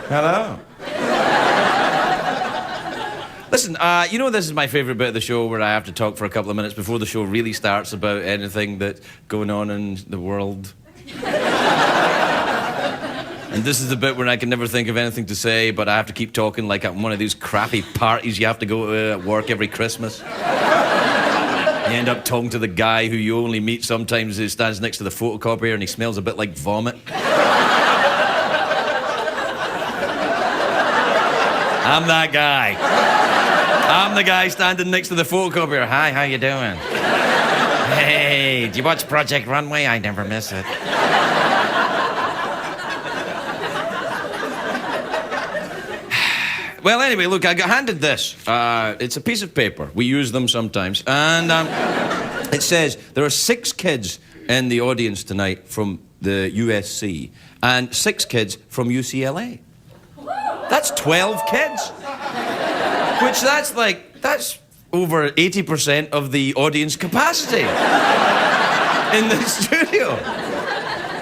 Hello. Listen, you know this is my favourite bit of the show where I have to talk for a couple of minutes before the show really starts about anything that's going on in the world. And this is the bit where I can never think of anything to say, but I have to keep talking like I'm one of these crappy parties you have to go to at work every Christmas. You end up talking to the guy who you only meet sometimes who stands next to the photocopier and he smells a bit like vomit. I'm that guy. I'm the guy standing next to the photocopier. Hi, how you doing? Hey, do you watch Project Runway? I never miss it. Well, anyway, look, I got handed this. It's a piece of paper. We use them sometimes. And it says there are 6 kids in the audience tonight from the USC and 6 kids from UCLA. That's 12 kids. Which that's over 80% of the audience capacity in the studio.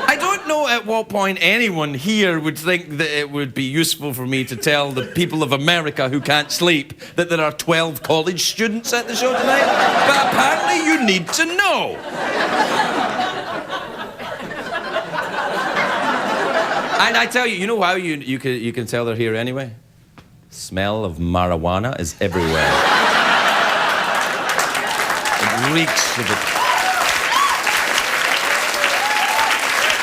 I don't know at what point anyone here would think that it would be useful for me to tell the people of America who can't sleep that there are 12 college students at the show tonight, but apparently you need to know. And I tell you, you know how you can tell they're here anyway? Smell of marijuana is everywhere. It reeks of it.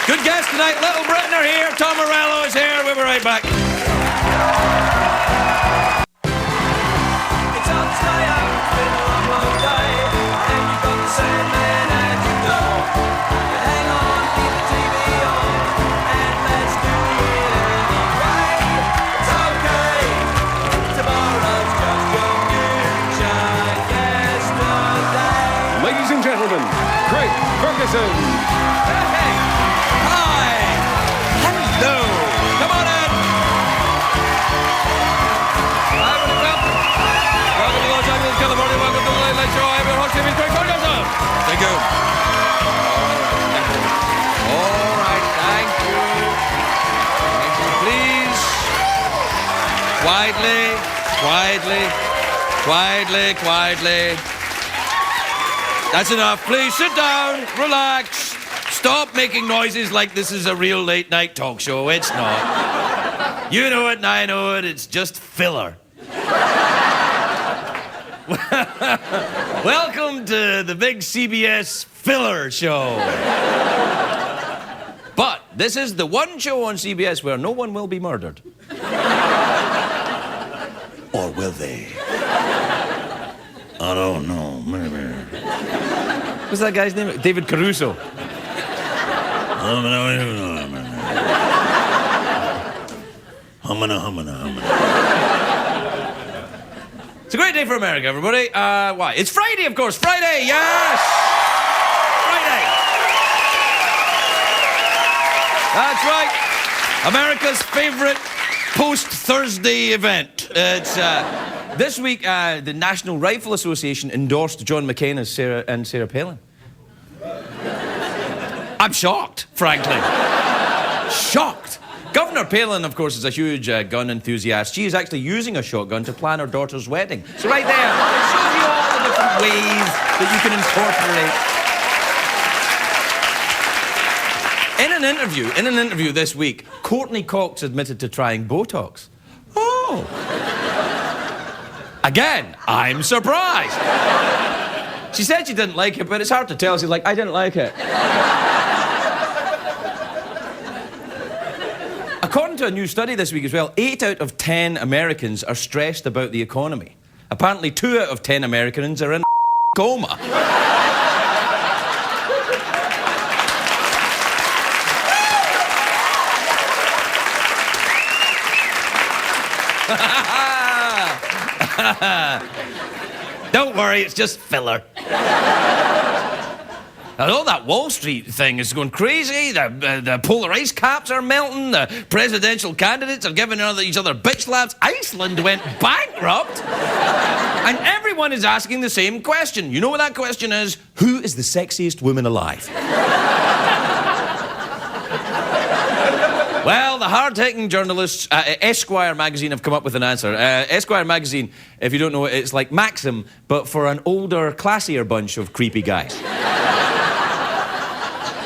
Good guest tonight, Little Britain are here, Tom Morello is here, we'll be right back. It's hard to stay out, it's been a long, long day, and you've got the same man as you know. But hang on, leave the TV on, and let's do it anyway. It's okay, tomorrow's just your future yesterday. Ladies and gentlemen, Craig Ferguson. Thank you. All right, thank you. Thank you. Please. Quietly, quietly, quietly, quietly. That's enough. Please sit down, relax. Stop making noises like this is a real late night talk show. It's not. You know it and I know it. It's just filler. Welcome to the big CBS filler show. But this is the one show on CBS where no one will be murdered. Or will they? I don't know. Maybe. What's that guy's name? David Caruso. It's a great day for America, everybody. Why? It's Friday, of course. Friday, yes! Friday. That's right. America's favorite post-Thursday event. It's this week. The National Rifle Association endorsed John McCain as Sarah Palin. I'm shocked, frankly. Shocked. Governor Palin, of course, is a huge gun enthusiast. She is actually using a shotgun to plan her daughter's wedding. So right there, it shows you all the different ways that you can incorporate. In an interview this week, Courtney Cox admitted to trying Botox. Oh. Again, I'm surprised. She said she didn't like it, but it's hard to tell. She's like, I didn't like it. According to a new study this week as well, 8 out of 10 Americans are stressed about the economy. Apparently 2 out of 10 Americans are in coma. Don't worry, it's just filler. All that Wall Street thing is going crazy. The polar ice caps are melting. The presidential candidates are giving each other bitch slaps. Iceland went bankrupt. And everyone is asking the same question. You know what that question is? Who is the sexiest woman alive? Well, the hard-hitting journalists at Esquire magazine have come up with an answer. Esquire magazine, if you don't know it, it's like Maxim, but for an older, classier bunch of creepy guys.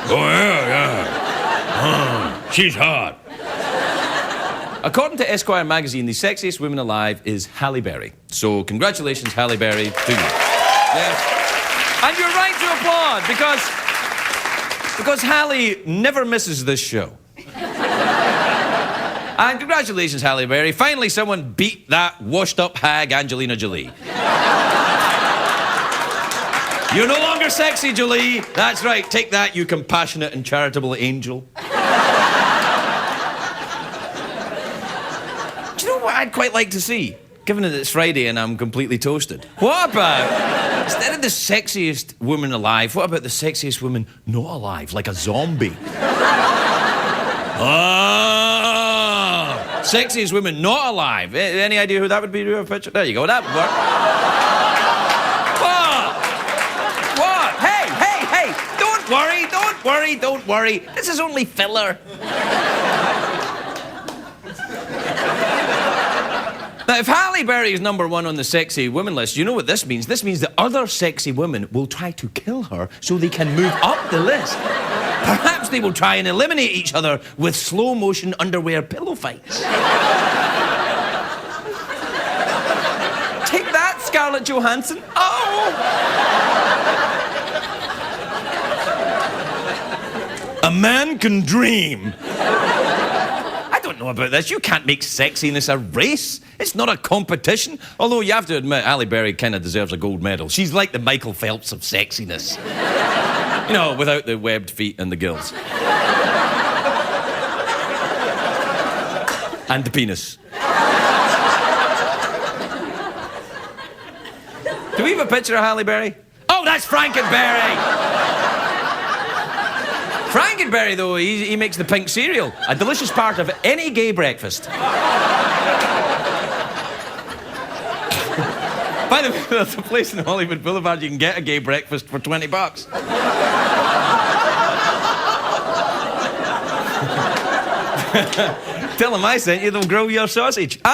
Oh, yeah. She's hot. According to Esquire magazine, the sexiest woman alive is Halle Berry. So congratulations, Halle Berry, to you. Yes. And you're right to applaud, because Halle never misses this show. And congratulations, Halle Berry. Finally, someone beat that washed-up hag, Angelina Jolie. You're no longer sexy, Jolie. That's right. Take that, you compassionate and charitable angel. Do you know what I'd quite like to see? Given that it's Friday and I'm completely toasted. What about, instead of the sexiest woman alive, what about the sexiest woman not alive, like a zombie? Sexiest woman not alive. Any idea who that would be? Do you have a picture? There you go. That would work. What? Hey! Don't worry. This is only filler. Now, if Halle Berry is #1 on the sexy women list, you know what this means? This means that other sexy women will try to kill her so they can move up the list. Perhaps they will try and eliminate each other with slow-motion underwear pillow fights. Take that, Scarlett Johansson. Oh! A man can dream. I don't know about this. You can't make sexiness a race. It's not a competition. Although you have to admit, Halle Berry kind of deserves a gold medal. She's like the Michael Phelps of sexiness. You know, without the webbed feet and the gills. And the penis. Do we have a picture of Halle Berry? Oh, that's Frankenberry! Frankenberry, though, he makes the pink cereal. A delicious part of any gay breakfast. By the way, there's a place in Hollywood Boulevard you can get a gay breakfast for $20. Tell them I sent you, they'll grill your sausage. What?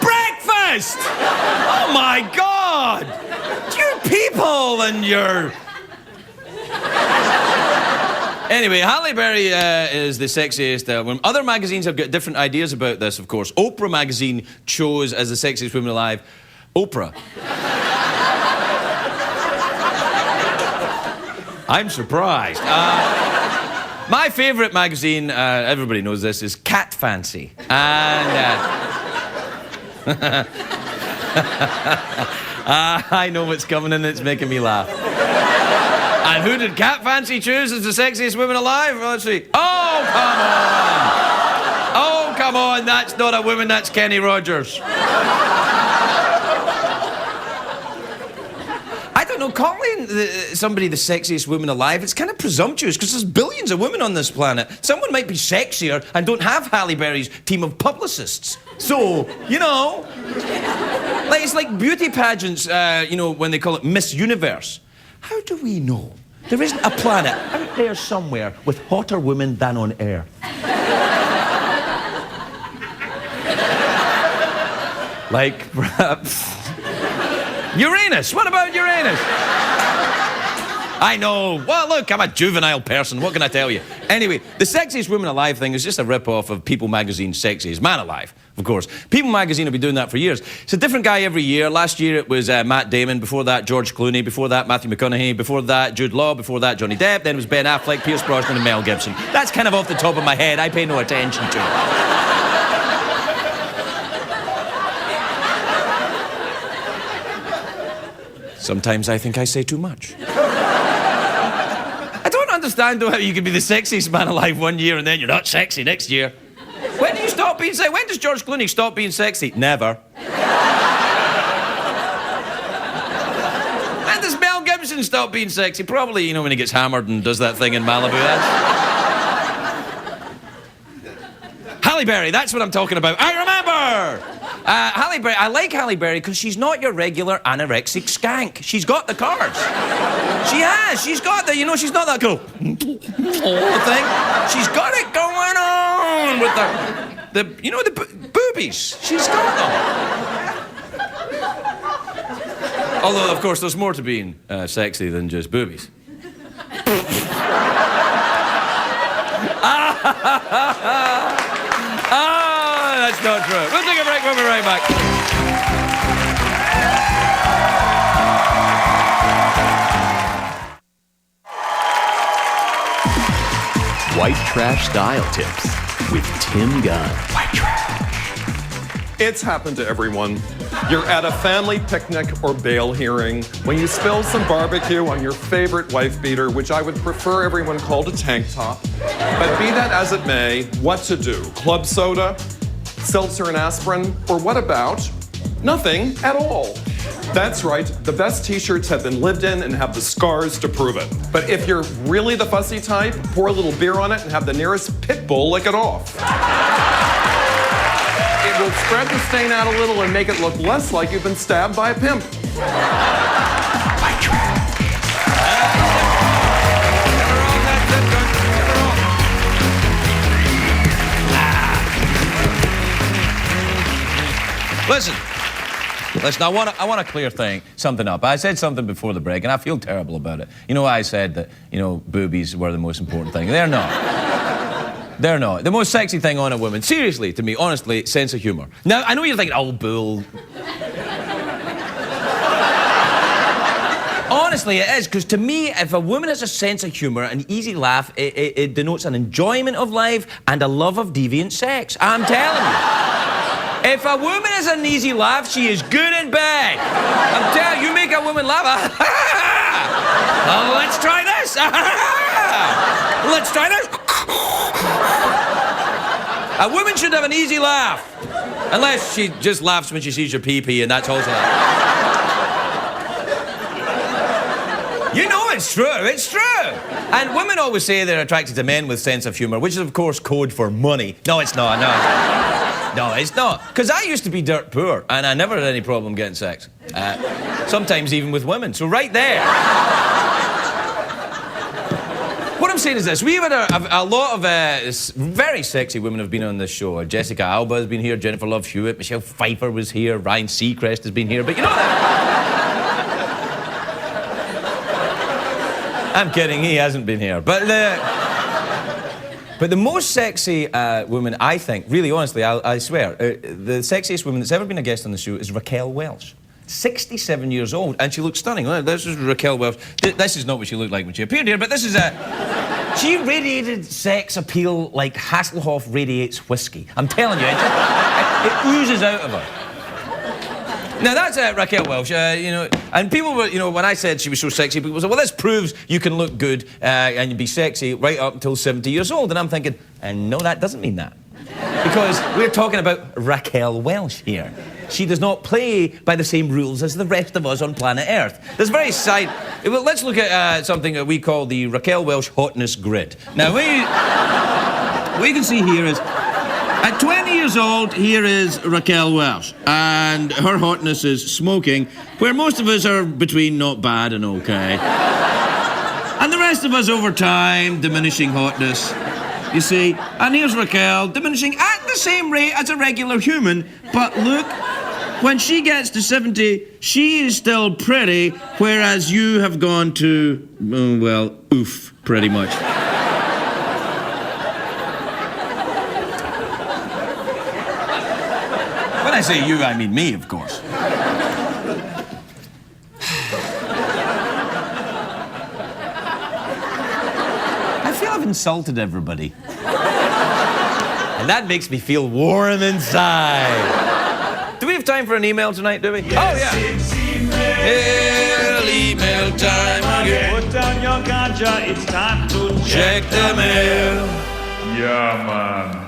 Breakfast! Oh my God! You people and your... Anyway, Halle Berry is the sexiest woman. Other magazines have got different ideas about this, of course. Oprah magazine chose as the sexiest woman alive Oprah. I'm surprised. My favourite magazine, everybody knows this, is Cat Fancy. And... I know what's coming and it's making me laugh. And who did Cat Fancy choose as the sexiest woman alive? Well, let's see. Oh, come on! Oh, come on, that's not a woman, that's Kenny Rogers. I don't know, calling somebody the sexiest woman alive, it's kind of presumptuous, because there's billions of women on this planet. Someone might be sexier and don't have Halle Berry's team of publicists. So, you know... Like, it's like beauty pageants, you know, when they call it Miss Universe. How do we know there isn't a planet out there somewhere with hotter women than on Earth? Like, perhaps... Uranus! What about Uranus? I know. Well, look, I'm a juvenile person. What can I tell you? Anyway, the sexiest woman alive thing is just a rip-off of People Magazine's Sexiest Man Alive, of course. People Magazine have been doing that for years. It's a different guy every year. Last year it was Matt Damon. Before that, George Clooney. Before that, Matthew McConaughey. Before that, Jude Law. Before that, Johnny Depp. Then it was Ben Affleck, Pierce Brosnan and Mel Gibson. That's kind of off the top of my head. I pay no attention to it. Sometimes I think I say too much. I don't understand, though, how you can be the sexiest man alive one year and then you're not sexy next year. When do you stop being sexy? When does George Clooney stop being sexy? Never. When does Mel Gibson stop being sexy? Probably, you know, when he gets hammered and does that thing in Malibu. Halle Berry, that's what I'm talking about. I remember! Halle Berry, I like Halle Berry because she's not your regular anorexic skank. She's got the cards. She has. She's got the, you know, she's not that girl thing. She's got it going on with the you know, the boobies. She's got them. Although, of course, there's more to being sexy than just boobies. That's not true. We'll take a break. We'll be right back. White Trash Style Tips with Tim Gunn. White Trash. It's happened to everyone. You're at a family picnic or bail hearing when you spill some barbecue on your favorite wife beater, which I would prefer everyone called a tank top. But be that as it may, what to do? Club soda, seltzer and aspirin, or what about nothing at all? That's right, the best t-shirts have been lived in and have the scars to prove it. But if you're really the fussy type, pour a little beer on it and have the nearest pit bull lick it off. It will spread the stain out a little and make it look less like you've been stabbed by a pimp. White Trash. Listen, I want to clear something up. I said something before the break, and I feel terrible about it. You know, I said that, you know, boobies were the most important thing. They're not. They're not. The most sexy thing on a woman, seriously, to me, honestly, sense of humor. Now, I know you're thinking, oh, bull. Honestly, it is, because to me, if a woman has a sense of humor, an easy laugh, it denotes an enjoyment of life and a love of deviant sex. I'm telling you. If a woman has an easy laugh, she is good in bed. I'm telling you, you make a woman laugh. Oh, let's try this. Let's try this. A woman should have an easy laugh. Unless she just laughs when she sees your pee-pee, and that's also You know it's true, it's true. And women always say they're attracted to men with sense of humor, which is, of course, code for money. No, it's not, no. No, it's not. Because I used to be dirt poor, and I never had any problem getting sex. Sometimes even with women. So right there. What I'm saying is this. We've had a lot of very sexy women have been on this show. Jessica Alba has been here, Jennifer Love Hewitt, Michelle Pfeiffer was here, Ryan Seacrest has been here. But you know I'm kidding, he hasn't been here. But the most sexy woman, I think, really honestly, I swear, the sexiest woman that's ever been a guest on the show is Raquel Welch. 67 years old, and she looks stunning. This is Raquel Welch. This is not what she looked like when she appeared here, but this is she radiated sex appeal like Hasselhoff radiates whiskey. I'm telling you, it oozes out of her. Now, that's Raquel Welch, you know, and people were, you know, when I said she was so sexy, people said, well, this proves you can look good and be sexy right up until 70 years old. And I'm thinking, no, that doesn't mean that. Because we're talking about Raquel Welch here. She does not play by the same rules as the rest of us on planet Earth. This very side... Well, let's look at something that we call the Raquel Welch Hotness Grid. Now, what you can see here is... At 20 years old, here is Raquel Welch. And her hotness is smoking, where most of us are between not bad and okay. And the rest of us over time, diminishing hotness. You see, and here's Raquel, diminishing at the same rate as a regular human, but look, when she gets to 70, she is still pretty, whereas you have gone to, well, oof, pretty much. When I say you, I mean me, of course. I feel I've insulted everybody. And that makes me feel warm inside. Do we have time for an email tonight, do we? Yes, oh, yeah. Email time again. Put down your ganja, it's time to check the mail. Yeah, man.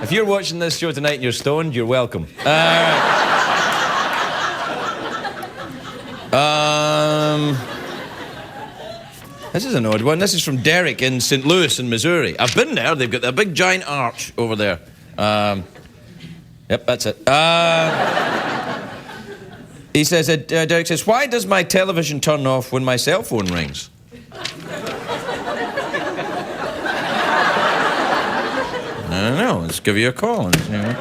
If you're watching this show tonight and you're stoned, you're welcome. This is an odd one. This is from Derek in St. Louis in Missouri. I've been there. They've got that big giant arch over there. Yep, that's it. He says, Derek says, why does my television turn off when my cell phone rings? I don't know. Let's give you a call. And, you know.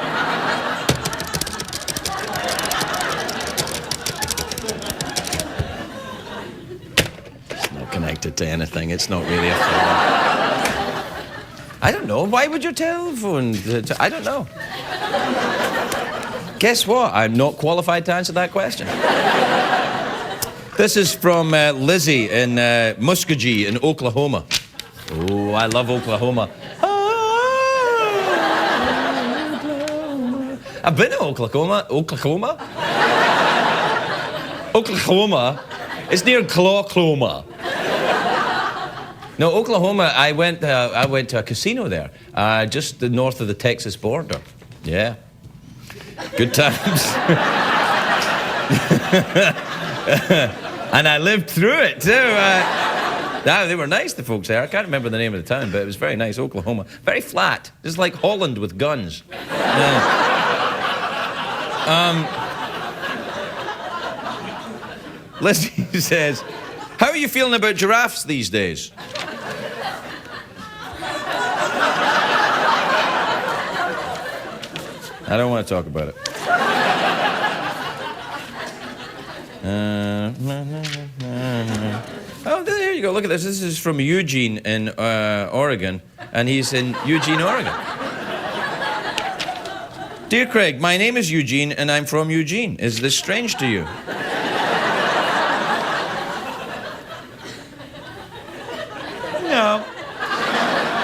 It's not connected to anything. It's not really a phone. I don't know. Why would your telephone... I don't know. Guess what? I'm not qualified to answer that question. This is from Lizzie in Muskogee in Oklahoma. Oh, I love Oklahoma. I've been to Oklahoma. Oklahoma? Oklahoma? It's near Oklahoma. No, Oklahoma, I went to a casino there, just north of the Texas border. Yeah. Good times. And I lived through it, too. They were nice, the folks there. I can't remember the name of the town, but it was very nice, Oklahoma. Very flat, just like Holland with guns. Yeah. Lizzie says, how are you feeling about giraffes these days? I don't want to talk about it. Oh, there you go. Look at this. This is from Eugene in Oregon, and he's in Eugene, Oregon. Dear Craig, my name is Eugene, and I'm from Eugene. Is this strange to you? No.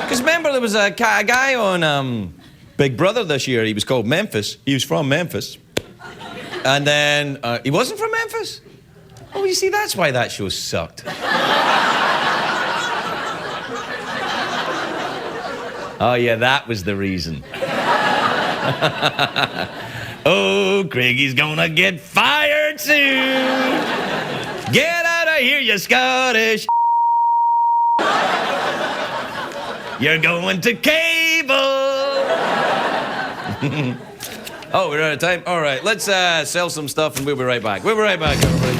Because remember, there was a guy on Big Brother this year. He was called Memphis. He was from Memphis. And then he wasn't from Memphis? Oh, you see, that's why that show sucked. Oh, yeah, that was the reason. Oh, Craigie's gonna get fired soon. Get out of here, you Scottish. You're going to cable. Oh, we're out of time? All right, let's sell some stuff and we'll be right back. We'll be right back, everybody.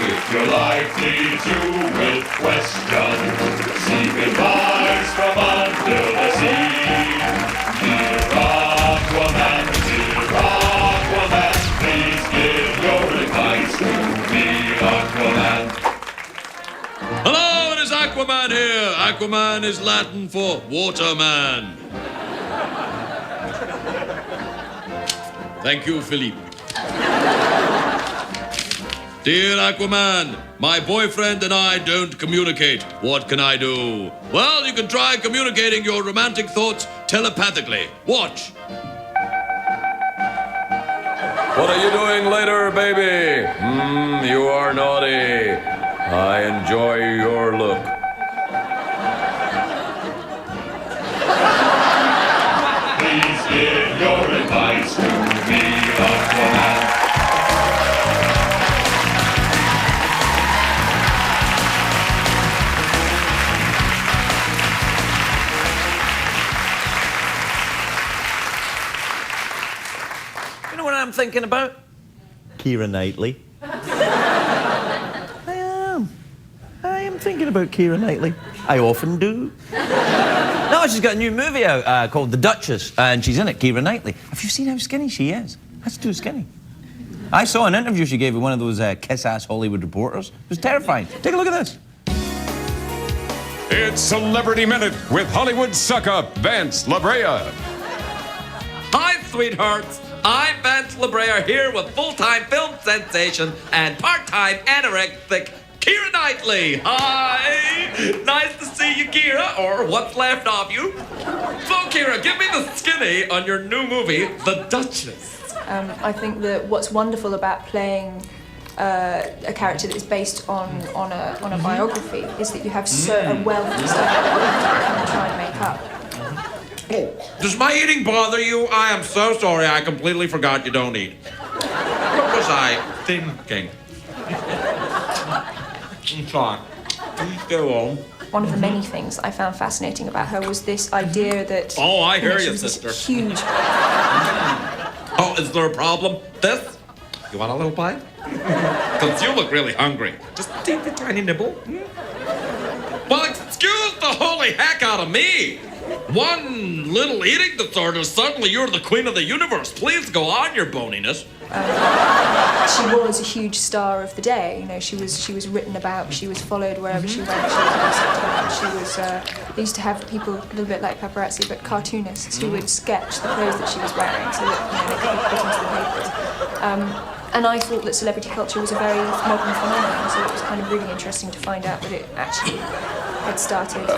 If you're likely to with question, seek advice from under the sea. Dear Aquaman, please give your advice to me, Aquaman. Hello, it is Aquaman here. Aquaman is Latin for waterman. Thank you, Philippe. Dear Aquaman, my boyfriend and I don't communicate. What can I do? Well, you can try communicating your romantic thoughts telepathically. Watch. What are you doing later, baby? You are naughty. I enjoy your look. Please give your advice to me, Aquaman. You know what I'm thinking about? Keira Knightley. I am thinking about Keira Knightley. I often do. No, she's got a new movie out called The Duchess, and she's in it, Keira Knightley. Have you seen how skinny she is? That's too skinny. I saw an interview she gave with one of those kiss-ass Hollywood reporters. It was terrifying. Take a look at this. It's Celebrity Minute with Hollywood suck-up Vance LaBrea. Hi, sweethearts. I'm Vance LaBrea here with full-time film sensation and part-time anorexic Keira Knightley. Hi. Nice to see you, Keira, or what's left of you. So, Keira, give me the skinny on your new movie, The Duchess. I think that what's wonderful about playing a character that is based on a biography is that you have a wealth of stuff that you can try and make up. Oh, does my eating bother you? I am so sorry. I completely forgot you don't eat. What was I thinking? I'm sorry. Please go on. One of the many things I found fascinating about her was this idea that... Oh, I hear she you, was this sister. Huge... Oh, is there a problem? This? You want a little bite? Because you look really hungry. Just take the tiny nibble. Well, excuse the holy heck out of me. One little eating disorder, suddenly you're the queen of the universe. Please go on, your boniness. She was a huge star of the day. You know, she was written about. She was followed wherever she went. She was. They used to have people a little bit like paparazzi, but cartoonists who would sketch the clothes that she was wearing so that they could be put into the papers. And I thought that celebrity culture was a very modern phenomenon, so it was kind of really interesting to find out that it actually had started.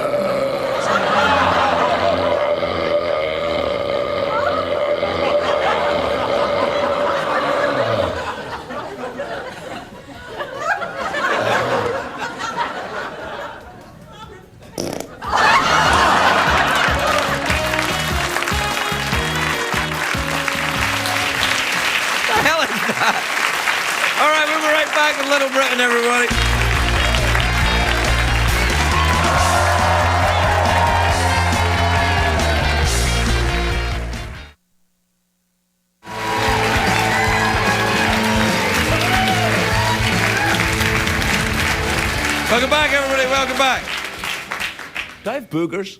All right, we'll be right back with Little Britain, everybody. Welcome back, everybody. Welcome back. Do I have boogers?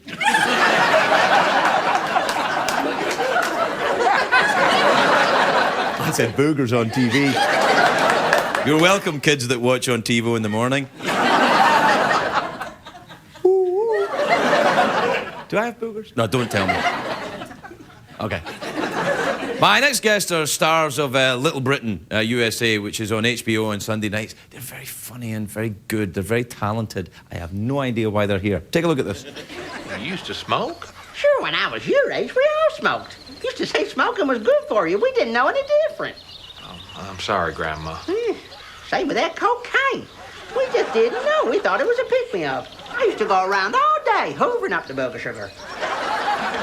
I said boogers on TV. You're welcome, kids that watch on TiVo in the morning. Do I have boogers? No, don't tell me. Okay. My next guests are stars of Little Britain, USA, which is on HBO on Sunday nights. They're very funny and very good. They're very talented. I have no idea why they're here. Take a look at this. You used to smoke? Sure, when I was your age, we all smoked. Used to say smoking was good for you. We didn't know any different. Oh, I'm sorry, Grandma. Same with that cocaine. We just didn't know. We thought it was a pick-me-up. I used to go around all day hoovering up the bug of sugar.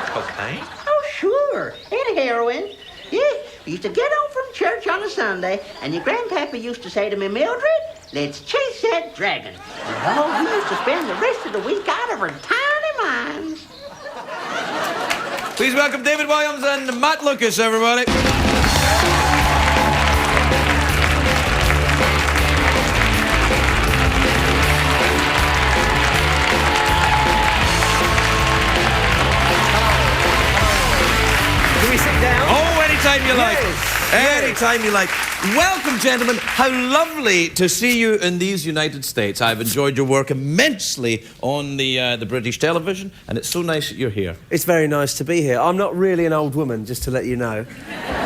Cocaine? Oh, sure. And heroin. Yeah, we used to get home from church on a Sunday, and your grandpapa used to say to me, Mildred, let's chase that dragon. And oh, we used to spend the rest of the week out of our tiny minds. Please welcome David Walliams and Matt Lucas, everybody. Can we sit down? Oh, anytime you like. Yes. Anytime you like. Welcome, gentlemen. How lovely to see you in these United States. I've enjoyed your work immensely on the British television, and it's so nice that you're here. It's very nice to be here. I'm not really an old woman, just to let you know.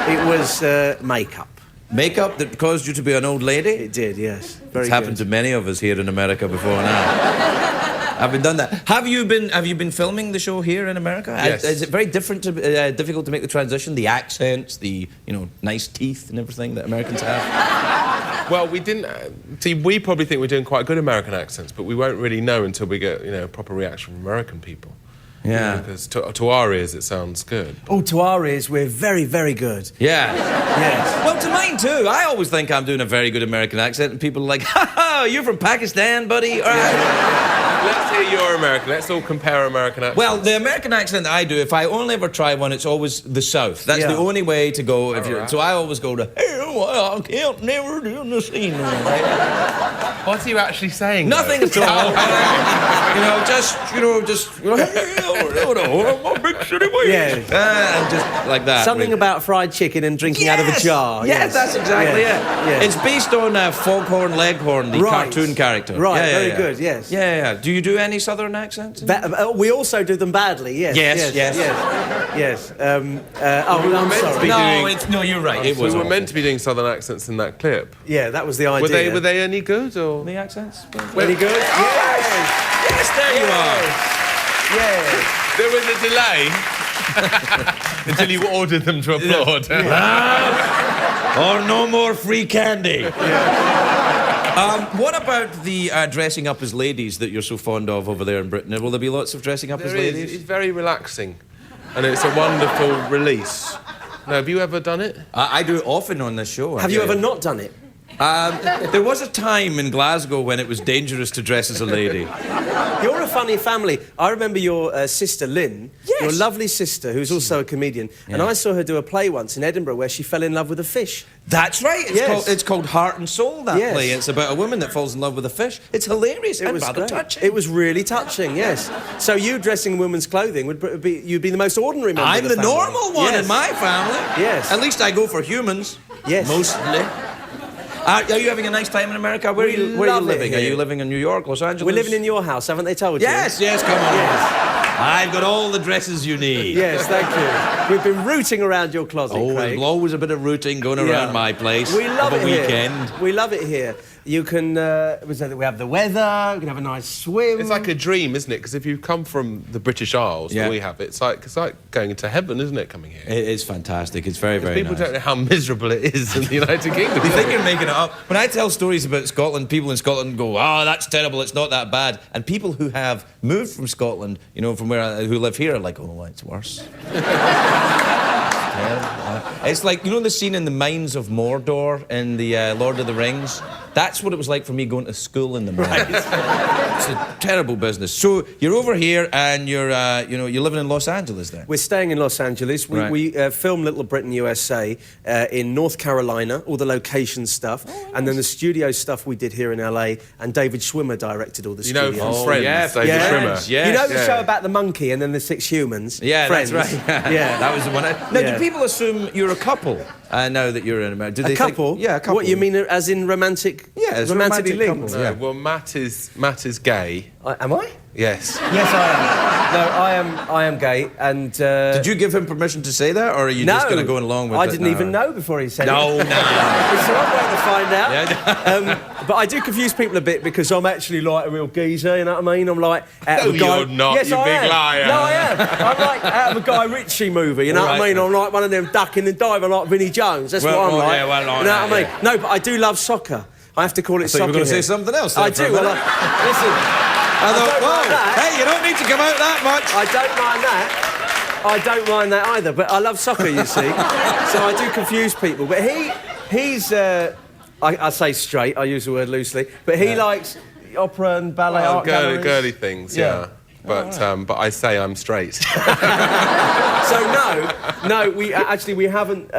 It was makeup. Makeup that caused you to be an old lady? It did, yes. Very It's happened to many of us here in America before now. I've been done that. Have you been filming the show here in America? Yes. Is it very difficult to make the transition? The accents, the nice teeth and everything that Americans have. Well, we didn't... see, we probably think we're doing quite good American accents, but we won't really know until we get, a proper reaction from American people. Yeah. Because to our ears, it sounds good. Oh, to our ears, we're very, very good. Yeah. Yes. Well, to mine too. I always think I'm doing a very good American accent, and people are like, "Ha ha, you're from Pakistan, buddy." All right. Let's hear your American. Let's all compare American accents. Well, the American accent that I do, if I only ever try one, it's always the South. That's the only way to go. So I always go to, "Hey, well, I can't never do the scene." What are you actually saying? Nothing at all. Just. I'm a big city boy. Yes. And just like that. Something really. about fried chicken and drinking out of a jar. Yes, that's exactly it. Yes. It's based on Foghorn Leghorn, the cartoon character. Right, Yeah, very yeah. good, yes. Yeah. Do you do any southern accents? We also do them badly, yes. Yes. I'm sorry. No, you're right. It We was were awful. meant to be doing southern accents in that clip. Yeah, that was the idea. Were they any good or? The accents? Any good? Yes, there you are. Yes. There was a delay until you ordered them to applaud. Or no more free candy. What about the dressing up as ladies that you're so fond of over there in Britain? Will there be lots of dressing up as There is. ladies? It's very relaxing, and it's a wonderful release. Now, have you ever done it? I do it often on this show. Have you ever not done it? There was a time in Glasgow when it was dangerous to dress as a lady. You're a funny family. I remember your sister, Lynn, Yes. your lovely sister, who's also a comedian, and I saw her do a play once in Edinburgh where she fell in love with a fish. That's right. It's called Heart and Soul, that Yes. play. It's about a woman that falls in love with a fish. It's hilarious and rather great. touching. It was really touching, yes. So you dressing in women's clothing you'd be the most ordinary member I'm of the family. normal one Yes. in my family. Yes. At least I go for humans. Yes. Mostly. Are you having a nice time in America? Where are you love it living? Are here. you living in New York, Los Angeles? We're living in your house, haven't they told you? Yes, come on. I've got all the dresses you need. Yes, thank you. We've been rooting around your closet, Oh, Craig. there's always a bit of rooting going around my place. We love of it a weekend. here. We love it here. You can... we have the weather, we can have a nice swim. It's like a dream, isn't it? Because if you come from the British Isles that we have, it's like going into heaven, isn't it, coming here? It is fantastic. It's very, very People nice. don't know how miserable it is in the United Kingdom. They think you're making it up. When I tell stories about Scotland, people in Scotland go, "Oh, that's terrible. It's not that bad." And people who have moved from Scotland, from who live here, are like, "Oh, it's worse." It's like, the scene in the mines of Mordor in the Lord of the Rings? That's what it was like for me going to school in the mines. It's a terrible business. So you're over here and you're living in Los Angeles then? We're staying in Los Angeles. We film Little Britain USA in North Carolina, all the location stuff, and then the studio stuff we did here in LA, and David Schwimmer directed all the studio. From Friends, David Schwimmer. Yes, you know the show about the monkey and then the 6 humans? Yeah, Friends. that's right. Yeah. That was the one. Now, do people assume you're a couple now that you're in America? Do they A couple? Yeah, a couple. What, you mean as in romantic? Yeah, as romantically romantic linked. couples, yeah. Well, Matt is gay. Am I? Yes. Yes, I am. No, I am gay, and... Did you give him permission to say that, or are you just going to go along with it? I didn't even know before he said it. No. It's the wrong way to find out. But I do confuse people a bit because I'm actually like a real geezer, you know what I mean? I'm like... No, you're not, yes, you I big am. liar. No, I am. I'm like out of a Guy Ritchie movie, you know what I mean? I'm like one of them ducking and diving like Vinnie Jones. That's what I'm like. Yeah, well, you know what I mean? No, but I do love soccer. I have to call it soccer. You were going to say here. something else. I do. Well, listen... I thought, hey, you don't need to come out that much. I don't mind that either, but I love soccer, you see. So I do confuse people. But he's I say straight, I use the word loosely, but he likes opera and ballet art galleries. Girly things, yeah. But I say I'm straight. So no, we haven't.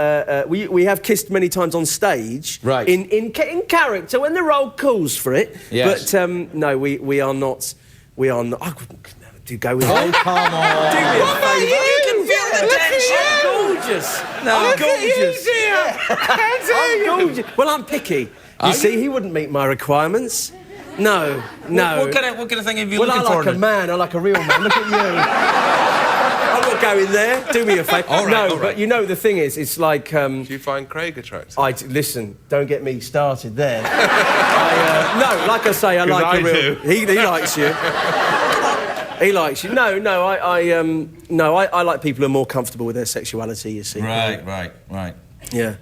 We have kissed many times on stage, right? In character when the role calls for it. Yes. But no, we are not. We are not. I couldn't never do go with. Oh, come on! Do me a favour. You can feel the tension. I'm gorgeous. No, I'm gorgeous. I'm gorgeous. Well, I'm picky. You see, he wouldn't meet my requirements. No. What kind of thing have you looking for? Well, I like a man. I like a real man. Look at you. I'm not going there. Do me a favour. All right. But the thing is, it's like... Do you find Craig attractive? Listen, don't get me started there. No, like I say, I like a real... He likes you. He likes you. No, I like people who are more comfortable with their sexuality, you see. Right. Yeah.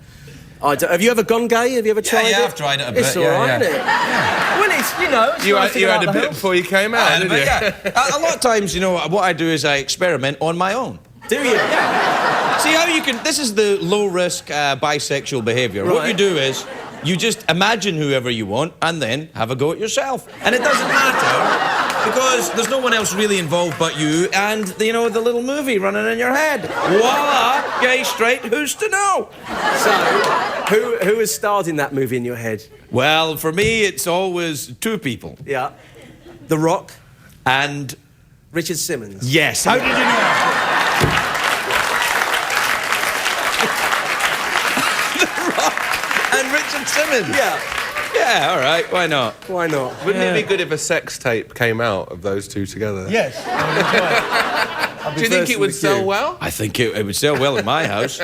Have you ever gone gay? Have you ever tried it? Yeah, I've tried it a bit. It's all right, isn't it? Well, it's, it's You nice to had get out a the bit house. before you came out, didn't you? A lot of times, what I do is I experiment on my own. Do you? Yeah. See how you can... This is the low-risk bisexual behaviour. Right. What you do is you just imagine whoever you want and then have a go at yourself. And it doesn't matter because there's no one else really involved but you and, the little movie running in your head. Voila! Gay, straight, who's to know? So, who has starred in that movie in your head? Well, for me, it's always two people. Yeah. The Rock? And Richard Simmons. Yes. How did you know? And Richard Simmons. Yeah. Yeah, all right. Why not? Why not? Wouldn't it be good if a sex tape came out of those two together? Yes. Do you think it would sell well? I think it would sell well in my house.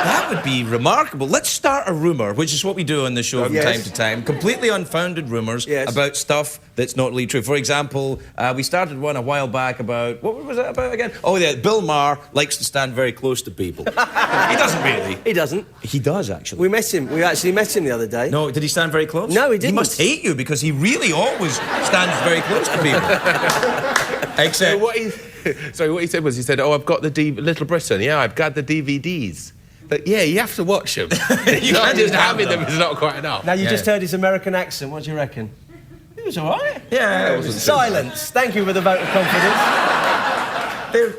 That would be remarkable. Let's start a rumour, which is what we do on the show from time to time. Completely unfounded rumours about stuff that's not really true. For example, we started one a while back about... What was it about again? Oh, yeah, Bill Maher likes to stand very close to people. He doesn't really. He doesn't. He does, actually. We met him. We actually met him the other day. No, did he stand very close? No, he didn't. He must hate you because he really always stands very close to people. Except... So what he said was, oh, I've got the Little Britain. Yeah, I've got the DVDs. But yeah, you have to watch them. You can't just having them. It's not quite enough. Now, you just heard his American accent. What do you reckon? It was all right. Yeah, it was silence. Thank you for the vote of confidence.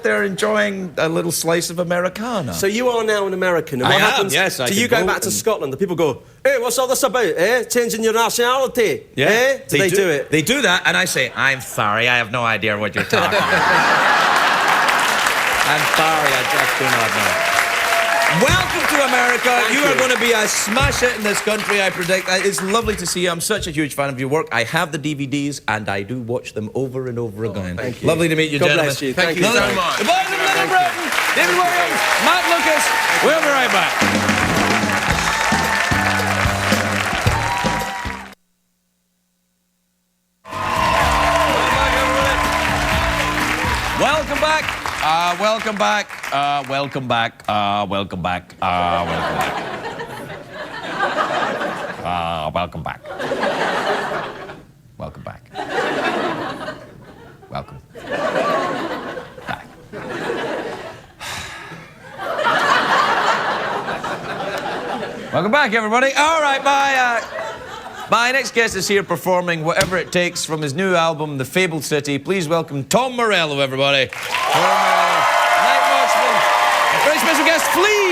They're enjoying a little slice of Americana. So you are now an American. And what happens? Yes. Do you go back to Scotland? The people go, hey, what's all this about, eh? Changing your nationality, eh? Do they do it? They do that, and I say, I'm sorry, I have no idea what you're talking about. I'm sorry, I just do not know. Welcome to America. You are going to be a smash hit in this country, I predict. It's lovely to see you. I'm such a huge fan of your work. I have the DVDs, and I do watch them over and over again. Thank you. Lovely to meet you, God gentlemen. bless you. Thank you so much. The boys of Little Britain, David Williams, Matt Lucas. We'll be right back. Welcome back. Welcome back. Welcome back. Welcome back. Welcome back. Welcome back. Welcome back. Welcome back. Welcome back, everybody. All right, my next guest is here performing Whatever It Takes from his new album, The Fabled City. Please welcome Tom Morello, everybody. Night Watchman. A very special guest, Flea.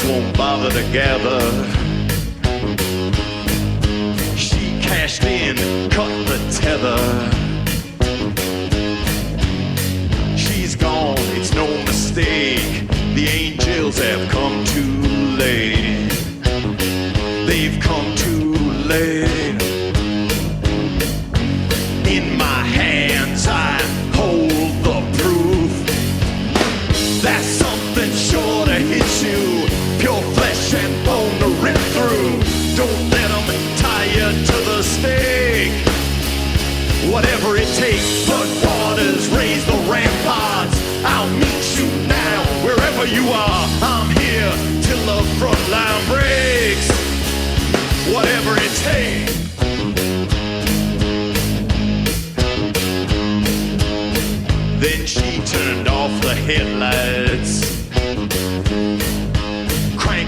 Won't bother to gather. She cashed in, cut the tether. She's gone, it's no mistake. The angels have come too late. They've come too late. In my hands I hold the proof. That's something sure to hit you. Pure flesh and bone to rip through. Don't let them tie you to the stake. Whatever it takes, flood waters, raise the ramparts. I'll meet you now, wherever you are. I'm here till the front line breaks. Whatever it takes. Then she turned off the headlights.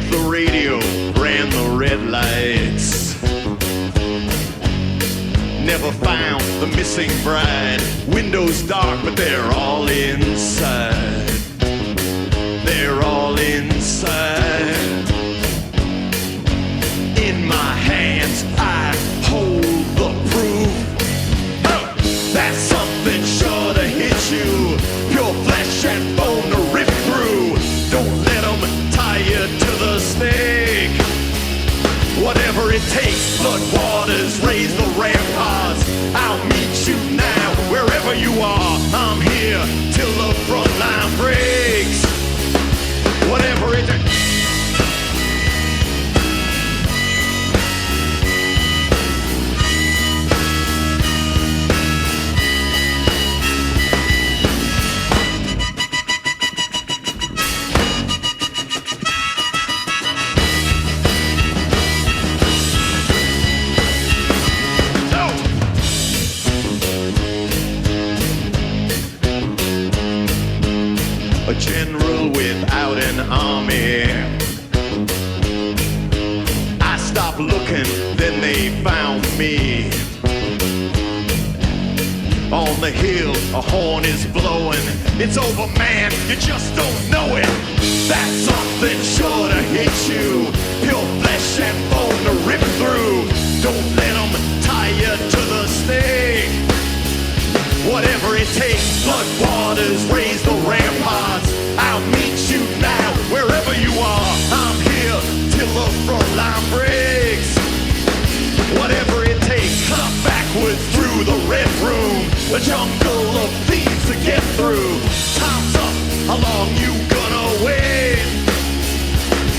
The radio ran the red lights. Never found the missing bride. Windows dark, but they're all inside. They're all inside. In my hands, I hold the proof. Oh, that's something sure to hit you. Pure flesh and bone to rip through. Don't let them tie you to the stake. Whatever it takes, flood waters, raise the ramparts. I'll meet you now, wherever you are. I'm here till the front line breaks. Whatever it takes. a general without an army. I stopped looking, then they found me. On the hill, a horn is blowing. It's over, man, you just don't know it. That's something sure to hit you. Pure flesh and bone to rip through. Don't let them tie you to the stake. Whatever it takes, flood waters, raise the ramparts. I'll meet you now, wherever you are. I'm here till the front line breaks. Whatever it takes, climb backwards through the red room. A jungle of thieves to get through. Time's up, how long you gonna wait?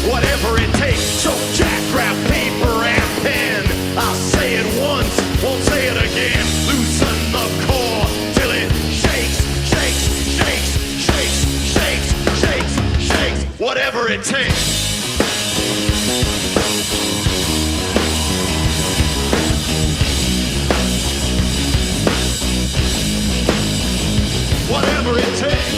Whatever it takes, so Jack, grab paper and pen. I'll say it once, won't say it again. Loosen the core till it shakes, shakes, shakes, shakes, shakes, shakes, shakes. Whatever it takes. Whatever it takes.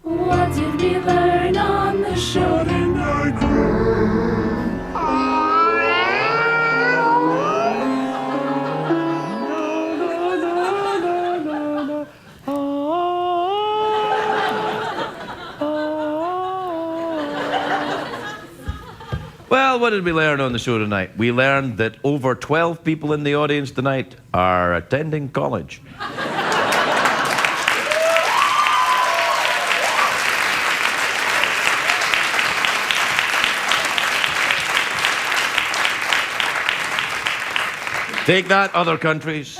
What did we learn on the show tonight? Well, what did we learn on the show tonight? We learned that over 12 people in the audience tonight are attending college. Take that, other countries.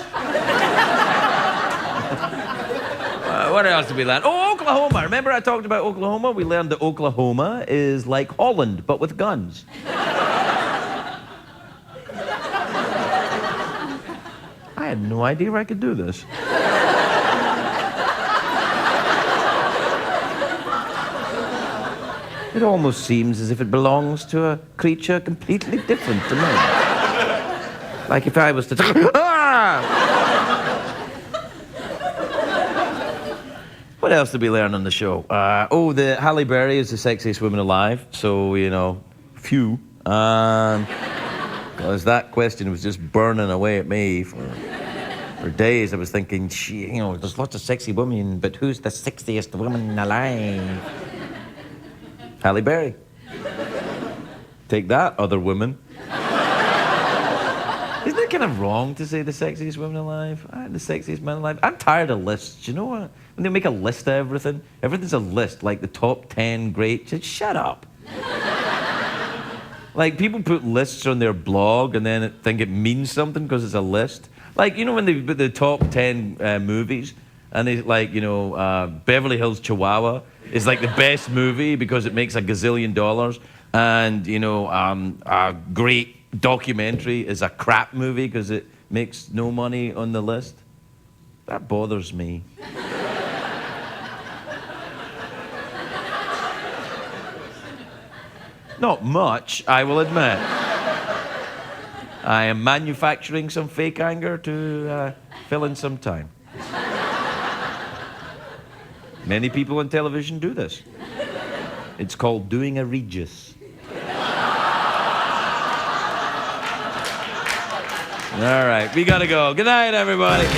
What else did we learn? Oh, Oklahoma. Remember I talked about Oklahoma? We learned that Oklahoma is like Holland, but with guns. I had no idea I could do this. It almost seems as if it belongs to a creature completely different to me. Like if I was to... What else did we learn on the show? The Halle Berry is the sexiest woman alive. So, you know, phew. Because that question was just burning away at me for days. I was thinking, there's lots of sexy women, but who's the sexiest woman alive? Halle Berry. Take that, other women. Isn't it kind of wrong to say the sexiest woman alive? The sexiest man alive. I'm tired of lists. You know what? When they make a list of everything, everything's a list, like the top 10 great. Just shut up. Like, people put lists on their blog and then think it means something because it's a list. Like, you know when they put the top 10 movies and they, like, Beverly Hills Chihuahua is like the best movie because it makes $1 gazillion. And, a great documentary is a crap movie because it makes no money on the list. That bothers me. Not much, I will admit. I am manufacturing some fake anger to fill in some time. Many people on television do this. It's called doing a Regis. All right, we gotta go. Good night, everybody.